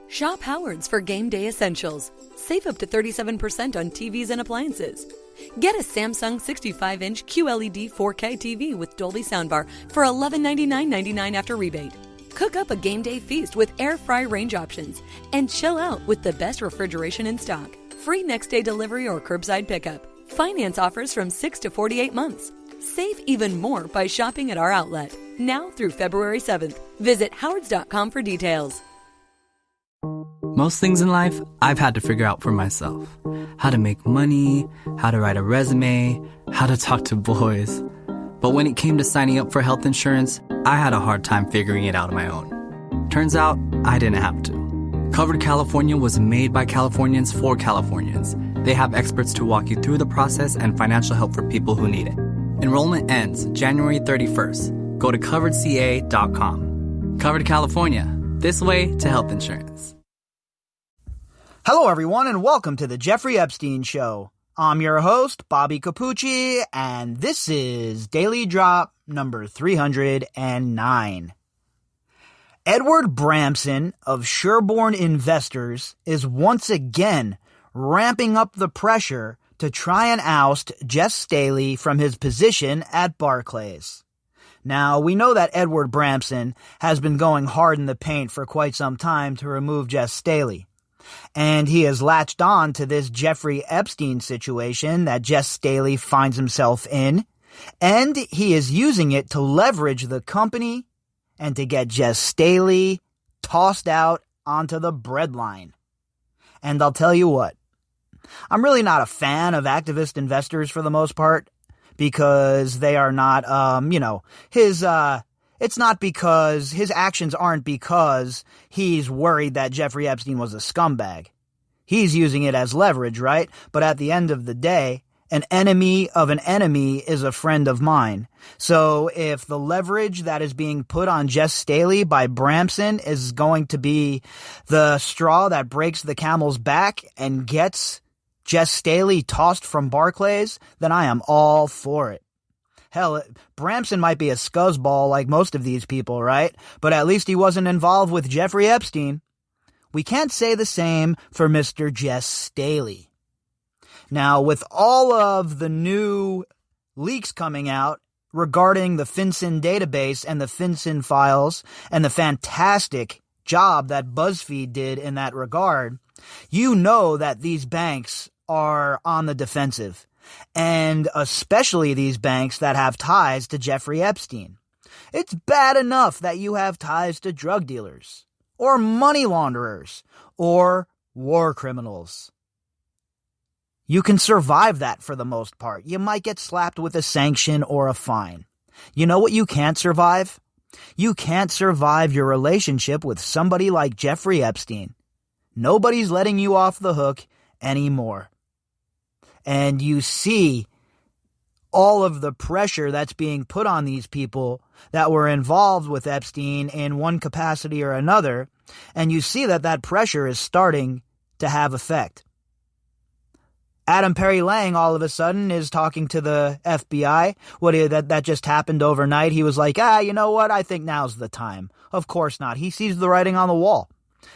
Shop Howard's for game day essentials. Save up to 37% on TVs and appliances. Get a Samsung 65-inch QLED 4K TV with Dolby Soundbar for $1199.99 after rebate. Cook up a game day feast with air fry range options and chill out with the best refrigeration in stock. Free next day delivery or curbside pickup. Finance offers from 6 to 48 months. Save even more by shopping at our outlet. Now through February 7th. Visit howards.com for details. Most things in life, I've had to figure out for myself. How to make money, how to write a resume, how to talk to boys. But when it came to signing up for health insurance, I had a hard time figuring it out on my own. Turns out, I didn't have to. Covered California was made by Californians for Californians. They have experts to walk you through the process and financial help for people who need it. Enrollment ends January 31st. Go to coveredca.com. Covered California. This way to health insurance. Hello, everyone, and welcome to the Jeffrey Epstein Show. I'm your host, Bobbycapucci, and this is Daily Drop number 309. Edward Bramson of Sherborne Investors is once again ramping up the pressure to try and oust Jes Staley from his position at Barclays. Now, we know that Edward Bramson has been going hard in the paint for quite some time to remove Jes Staley. And he has latched on to this Jeffrey Epstein situation that Jes Staley finds himself in, and he is using it to leverage the company and to get Jes Staley tossed out onto the breadline. And I'll tell you what, I'm really not a fan of activist investors for the most part, because they are not, it's not because his actions aren't because he's worried that Jeffrey Epstein was a scumbag. He's using it as leverage, right? But at the end of the day, an enemy of an enemy is a friend of mine. So if the leverage that is being put on Jes Staley by Bramson is going to be the straw that breaks the camel's back and gets Jes Staley tossed from Barclays, then I am all for it. Hell, Bramson might be a scuzzball like most of these people, right? But at least he wasn't involved with Jeffrey Epstein. We can't say the same for Mr. Jes Staley. Now, with all of the new leaks coming out regarding the FinCEN database and the FinCEN files and the fantastic job that BuzzFeed did in that regard, you know that these banks are on the defensive. And especially these banks that have ties to Jeffrey Epstein. It's bad enough that you have ties to drug dealers, or money launderers, or war criminals. You can survive that for the most part. You might get slapped with a sanction or a fine. You know what you can't survive? You can't survive your relationship with somebody like Jeffrey Epstein. Nobody's letting you off the hook anymore. And you see all of the pressure that's being put on these people that were involved with Epstein in one capacity or another, and you see that that pressure is starting to have effect. Adam Perry Lang all of a sudden is talking to the FBI. That just happened overnight. He was like, you know what? I think now's the time. Of course not. He sees the writing on the wall,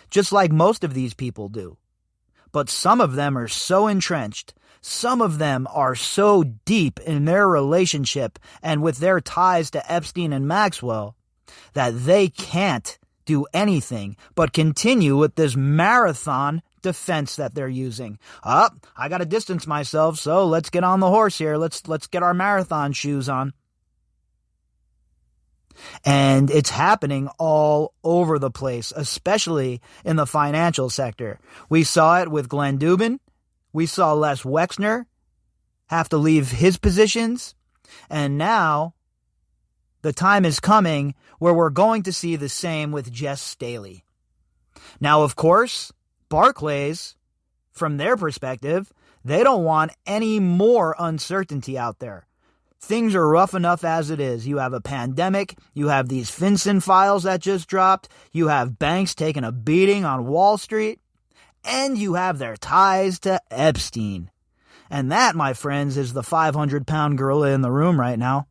just like most of these people do. But some of them are so entrenched. Some of them are so deep in their relationship and with their ties to Epstein and Maxwell that they can't do anything but continue with this marathon defense that they're using. I got to distance myself, so let's get on the horse here. Let's get our marathon shoes on. And it's happening all over the place, especially in the financial sector. We saw it with Glenn Dubin. We saw Les Wexner have to leave his positions. And now the time is coming where we're going to see the same with Jes Staley. Now, of course, Barclays, from their perspective, they don't want any more uncertainty out there. Things are rough enough as it is. You have a pandemic. You have these FinCEN files that just dropped. You have banks taking a beating on Wall Street. And you have their ties to Epstein. And that, my friends, is the 500-pound gorilla in the room right now.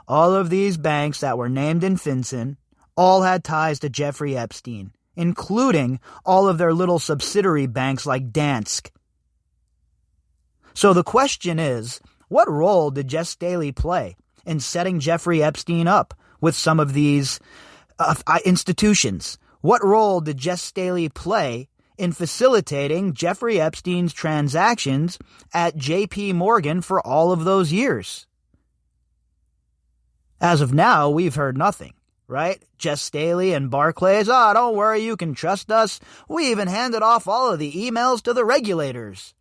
All of these banks that were named in FinCEN all had ties to Jeffrey Epstein including all of their little subsidiary banks like Danske. So the question is, what role did Jes Staley play in setting Jeffrey Epstein up with some of these institutions? What role did Jes Staley play in facilitating Jeffrey Epstein's transactions at J.P. Morgan for all of those years? As of now, we've heard nothing, right? Jes Staley and Barclays, don't worry, you can trust us. We even handed off all of the emails to the regulators.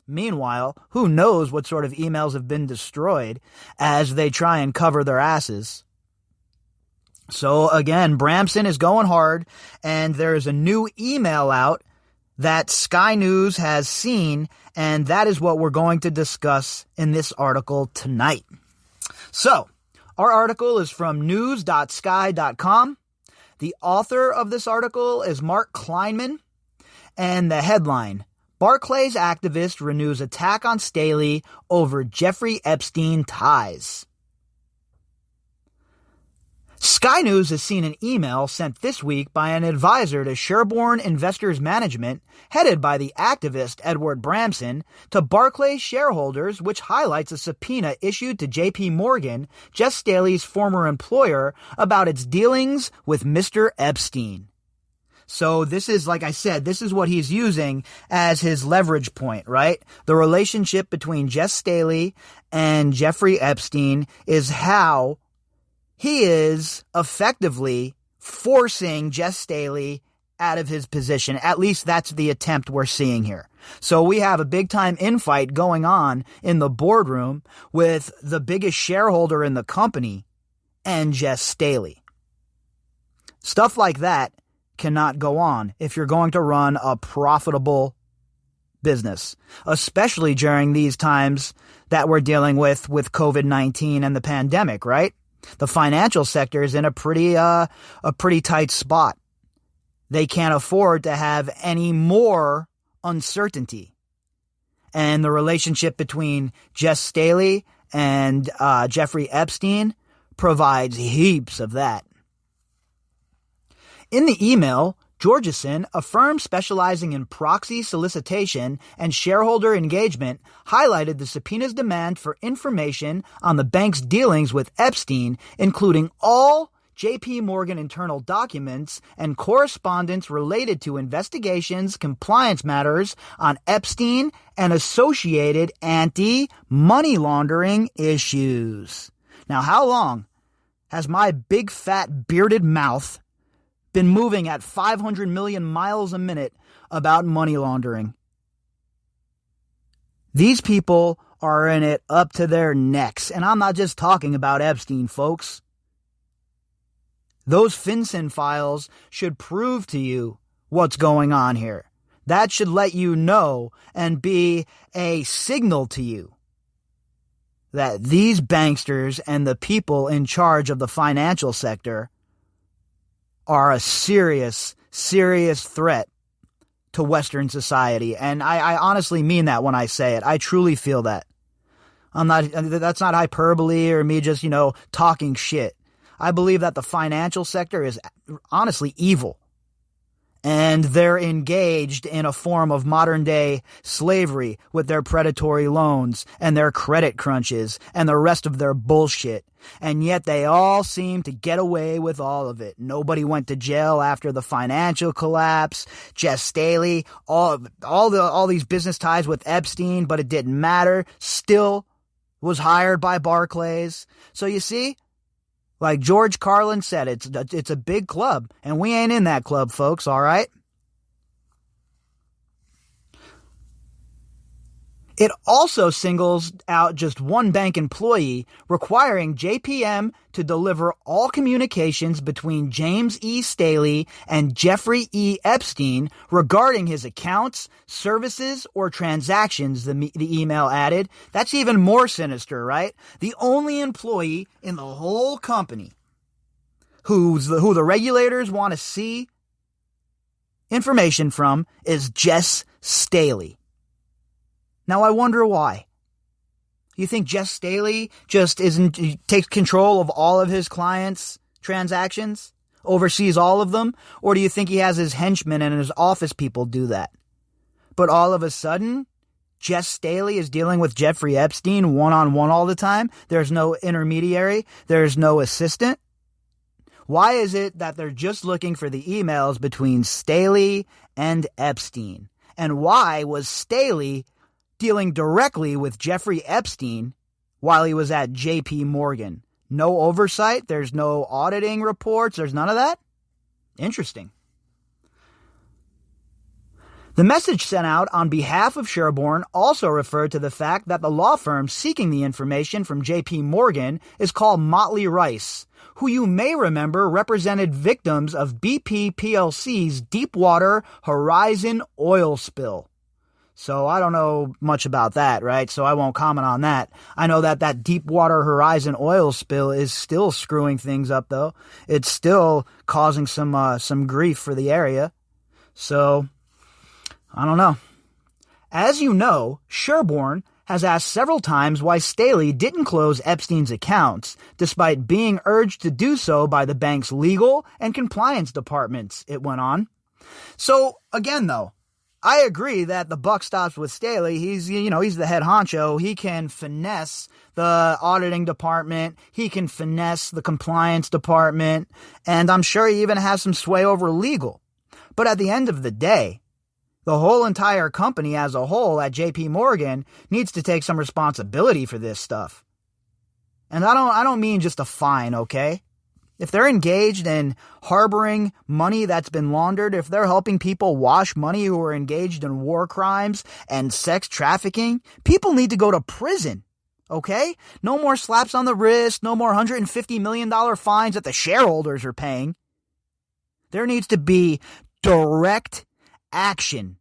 Meanwhile, who knows what sort of emails have been destroyed as they try and cover their asses. So again, Bramson is going hard, and there is a new email out that Sky News has seen, and that is what we're going to discuss in this article tonight. So, our article is from news.sky.com. The author of this article is Mark Kleinman, and the headline, Barclays activist renews attack on Staley over Jeffrey Epstein ties. Sky News has seen an email sent this week by an advisor to Sherborne Investors Management, headed by the activist Edward Bramson, to Barclays shareholders, which highlights a subpoena issued to J.P. Morgan, Jes Staley's former employer, about its dealings with Mr. Epstein. So this is, like I said, this is what he's using as his leverage point, right? The relationship between Jes Staley and Jeffrey Epstein is how he is effectively forcing Jes Staley out of his position. At least that's the attempt we're seeing here. So we have a big-time infight going on in the boardroom with the biggest shareholder in the company and Jes Staley. Stuff like that cannot go on if you're going to run a profitable business, especially during these times that we're dealing with COVID-19 and the pandemic, right? The financial sector is in a pretty tight spot. They can't afford to have any more uncertainty. And the relationship between Jes Staley and Jeffrey Epstein provides heaps of that. In the email, Georgeson, a firm specializing in proxy solicitation and shareholder engagement, highlighted the subpoena's demand for information on the bank's dealings with Epstein, including all J.P. Morgan internal documents and correspondence related to investigations, compliance matters on Epstein and associated anti-money laundering issues. Now, how long has my big fat bearded mouth been moving at 500 million miles a minute about money laundering? These people are in it up to their necks, and I'm not just talking about Epstein, folks. Those FinCEN files should prove to you what's going on here. That should let you know and be a signal to you that these banksters and the people in charge of the financial sector are a serious, serious threat to Western society. And I honestly mean that when I say it. I truly feel that. That's not hyperbole or me just, talking shit. I believe that the financial sector is honestly evil. And they're engaged in a form of modern-day slavery with their predatory loans and their credit crunches and the rest of their bullshit. And yet they all seem to get away with all of it. Nobody went to jail after the financial collapse. Jes Staley, all these business ties with Epstein, but it didn't matter. Still was hired by Barclays. So you see, like George Carlin said, it's a big club, and we ain't in that club, folks, all right? It also singles out just one bank employee, requiring JPM to deliver all communications between James E. Staley and Jeffrey E. Epstein regarding his accounts, services, or transactions, the email added. That's even more sinister, right? The only employee in the whole company who the regulators want to see information from is Jes Staley. Now, I wonder why. You think Jes Staley just takes control of all of his clients' transactions? oversees all of them? Or do you think he has his henchmen and his office people do that? But all of a sudden, Jes Staley is dealing with Jeffrey Epstein one-on-one all the time. There's no intermediary. There's no assistant. Why is it that they're just looking for the emails between Staley and Epstein? And why was Staley dealing directly with Jeffrey Epstein while he was at JP Morgan? No oversight. There's no auditing reports. There's none of that. Interesting. The message sent out on behalf of Sherborne also referred to the fact that the law firm seeking the information from JP Morgan is called Motley Rice, who you may remember represented victims of BP PLC's Deepwater Horizon oil spill. So I don't know much about that, right? So I won't comment on that. I know that that Deepwater Horizon oil spill is still screwing things up, though. It's still causing some grief for the area. So I don't know. As you know, Sherborne has asked several times why Staley didn't close Epstein's accounts, despite being urged to do so by the bank's legal and compliance departments, it went on. So, again, though, I agree that the buck stops with Staley. He's the head honcho. He can finesse the auditing department. He can finesse the compliance department. And I'm sure he even has some sway over legal. But at the end of the day, the whole entire company as a whole at JP Morgan needs to take some responsibility for this stuff. And I don't mean just a fine, okay? If they're engaged in harboring money that's been laundered, if they're helping people wash money who are engaged in war crimes and sex trafficking, people need to go to prison, okay? No more slaps on the wrist, no more $150 million fines that the shareholders are paying. There needs to be direct action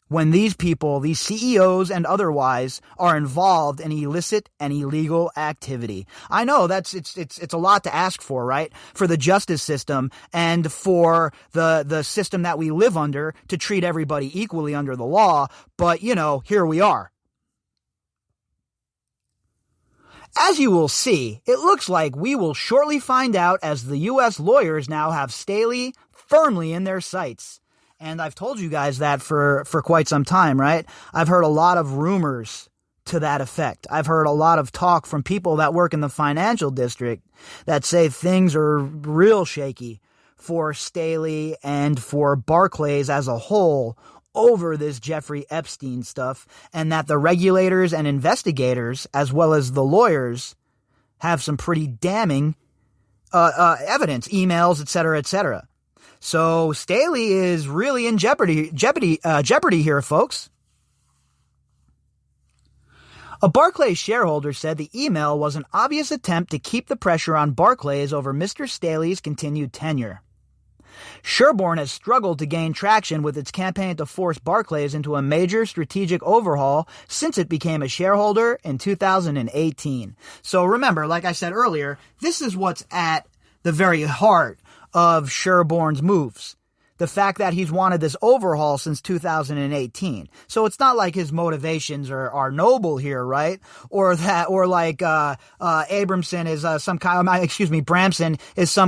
when these people, these CEOs and otherwise, are involved in illicit and illegal activity. I know it's a lot to ask for, right? For the justice system and for the system that we live under to treat everybody equally under the law, but here we are. As you will see, it looks like we will shortly find out as the U.S. lawyers now have Staley firmly in their sights. And I've told you guys that for quite some time, right? I've heard a lot of rumors to that effect. I've heard a lot of talk from people that work in the financial district that say things are real shaky for Staley and for Barclays as a whole over this Jeffrey Epstein stuff, and that the regulators and investigators, as well as the lawyers, have some pretty damning evidence, emails, etc., etc. So Staley is really in jeopardy here, folks. A Barclays shareholder said the email was an obvious attempt to keep the pressure on Barclays over Mr. Staley's continued tenure. Sherborne has struggled to gain traction with its campaign to force Barclays into a major strategic overhaul since it became a shareholder in 2018. So remember, like I said earlier, this is what's at the very heart of Sherborne's moves. The fact that he's wanted this overhaul since 2018. So it's not like his motivations are noble here, right? Or like Bramson is some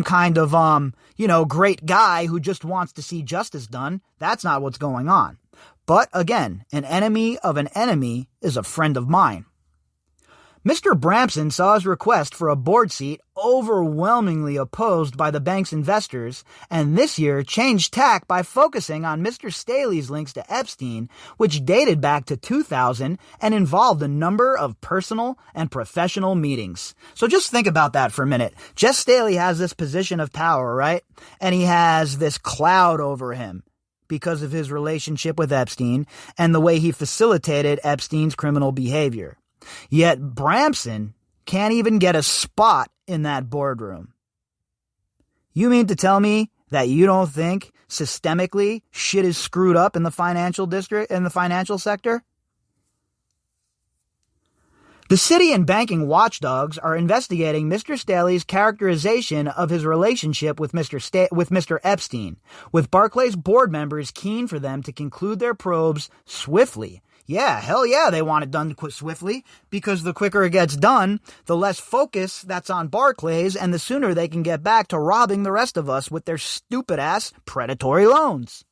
kind of, great guy who just wants to see justice done. That's not what's going on. But again, an enemy of an enemy is a friend of mine. Mr. Bramson saw his request for a board seat overwhelmingly opposed by the bank's investors, and this year changed tack by focusing on Mr. Staley's links to Epstein, which dated back to 2000 and involved a number of personal and professional meetings. So just think about that for a minute. Jes Staley has this position of power, right? And he has this cloud over him because of his relationship with Epstein and the way he facilitated Epstein's criminal behavior. Yet Bramson can't even get a spot in that boardroom. You mean to tell me that you don't think systemically shit is screwed up in the financial district, in the financial sector? The city and banking watchdogs are investigating Mr. Staley's characterization of his relationship with Mr. Epstein, with Barclays board members keen for them to conclude their probes swiftly, Yeah, hell yeah, they want it done swiftly, because the quicker it gets done, the less focus that's on Barclays, and the sooner they can get back to robbing the rest of us with their stupid-ass predatory loans.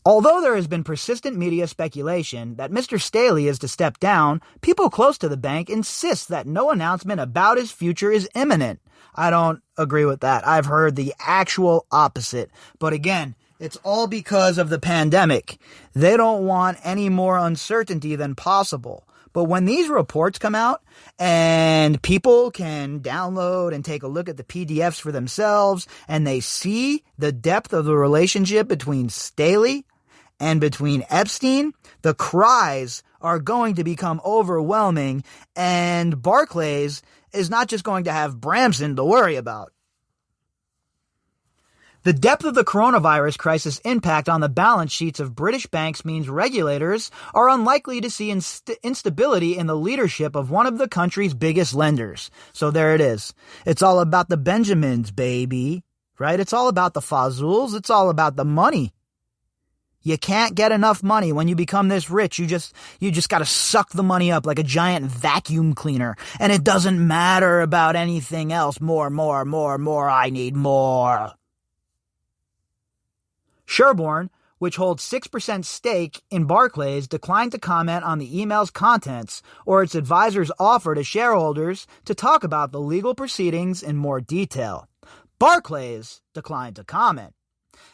Although there has been persistent media speculation that Mr. Staley is to step down, people close to the bank insist that no announcement about his future is imminent. I don't agree with that. I've heard the actual opposite. But again, it's all because of the pandemic. They don't want any more uncertainty than possible. But when these reports come out and people can download and take a look at the PDFs for themselves, and they see the depth of the relationship between Staley and between Epstein, the cries are going to become overwhelming, and Barclays is not just going to have Bramson to worry about. The depth of the coronavirus crisis impact on the balance sheets of British banks means regulators are unlikely to see instability in the leadership of one of the country's biggest lenders. So there it is. It's all about the Benjamins, baby. Right? It's all about the Fazuls. It's all about the money. You can't get enough money. When you become this rich, you just got to suck the money up like a giant vacuum cleaner. And it doesn't matter about anything else. More. I need more. Sherborne, which holds 6% stake in Barclays, declined to comment on the email's contents or its advisor's offer to shareholders to talk about the legal proceedings in more detail. Barclays declined to comment.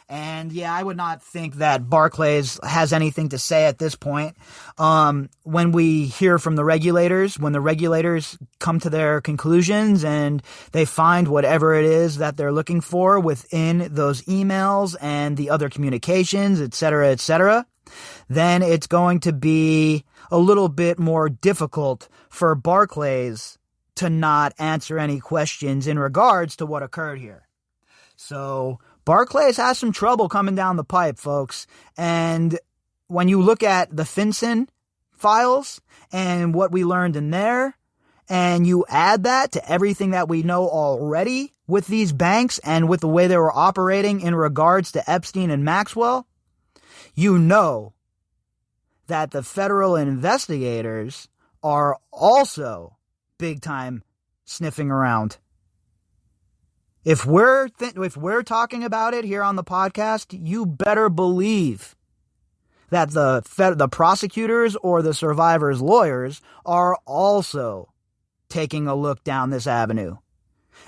And yeah, I would not think that Barclays has anything to say at this point. When we hear from the regulators, when the regulators come to their conclusions and they find whatever it is that they're looking for within those emails and the other communications, et cetera, then it's going to be a little bit more difficult for Barclays to not answer any questions in regards to what occurred here. So Barclays has some trouble coming down the pipe, folks. And when you look at the FinCEN files and what we learned in there, and you add that to everything that we know already with these banks and with the way they were operating in regards to Epstein and Maxwell, you know that the federal investigators are also big time sniffing around. If we're talking about it here on the podcast, you better believe that the prosecutors or the survivors' lawyers are also taking a look down this avenue.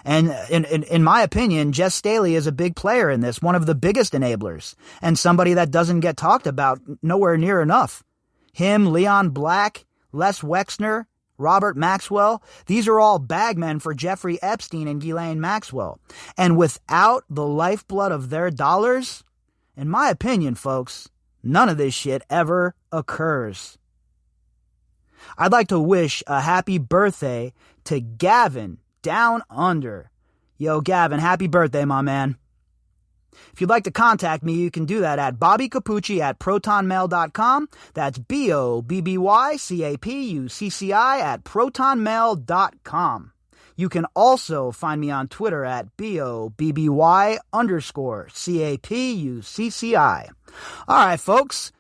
And in my opinion, Jes Staley is a big player in this, one of the biggest enablers, and somebody that doesn't get talked about nowhere near enough. Him, Leon Black, Les Wexner, Robert Maxwell, these are all bagmen for Jeffrey Epstein and Ghislaine Maxwell. And without the lifeblood of their dollars, in my opinion, folks, none of this shit ever occurs. I'd like to wish a happy birthday to Gavin down under. Yo, Gavin, happy birthday, my man. If you'd like to contact me, you can do that at bobbycapucci@protonmail.com. That's BOBBYCAPUCCI@protonmail.com. You can also find me on Twitter at BOBBY_CAPUCCI. All right, folks,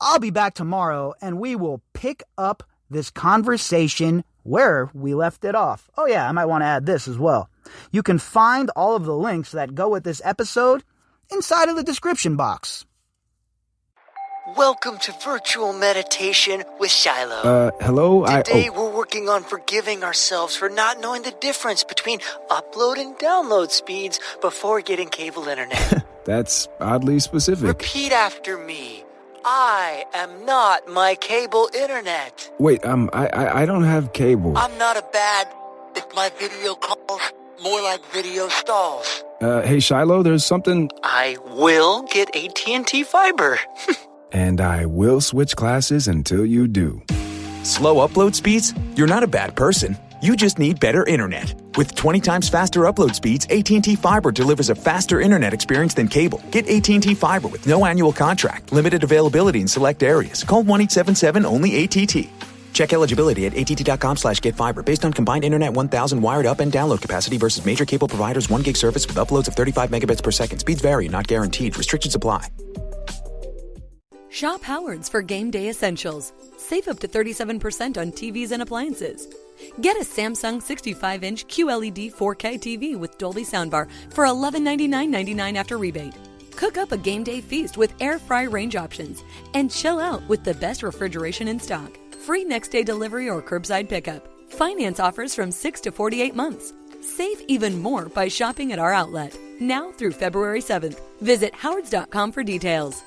I'll be back tomorrow and we will pick up this conversation where we left it off. Oh yeah, I might want to add this as well. You can find all of the links that go with this episode inside of the description box. Welcome to Virtual Meditation with Shiloh. Hello? Today we're working on forgiving ourselves for not knowing the difference between upload and download speeds before getting cable internet. That's oddly specific. Repeat after me. I am not my cable internet. Wait, I don't have cable. I'm not a bad... If my video calls, more like video stalls. Hey Shiloh, there's something... I will get AT&T fiber. And I will switch classes until you do. Slow upload speeds? You're not a bad person. You just need better internet. With 20 times faster upload speeds, AT&T Fiber delivers a faster internet experience than cable. Get AT&T Fiber with no annual contract, limited availability in select areas. Call 1-877-ONLY-ATT. Check eligibility at att.com/getfiber based on combined internet 1000 wired up and download capacity versus major cable providers 1 gig service with uploads of 35 megabits per second. Speeds vary, not guaranteed. Restrictions apply. Shop Howard's for game day essentials. Save up to 37% on TVs and appliances. Get a Samsung 65-inch QLED 4K TV with Dolby Soundbar for $1199.99 after rebate. Cook up a game day feast with air fry range options and chill out with the best refrigeration in stock. Free next day delivery or curbside pickup. Finance offers from 6 to 48 months. Save even more by shopping at our outlet. Now through February 7th. Visit howards.com for details.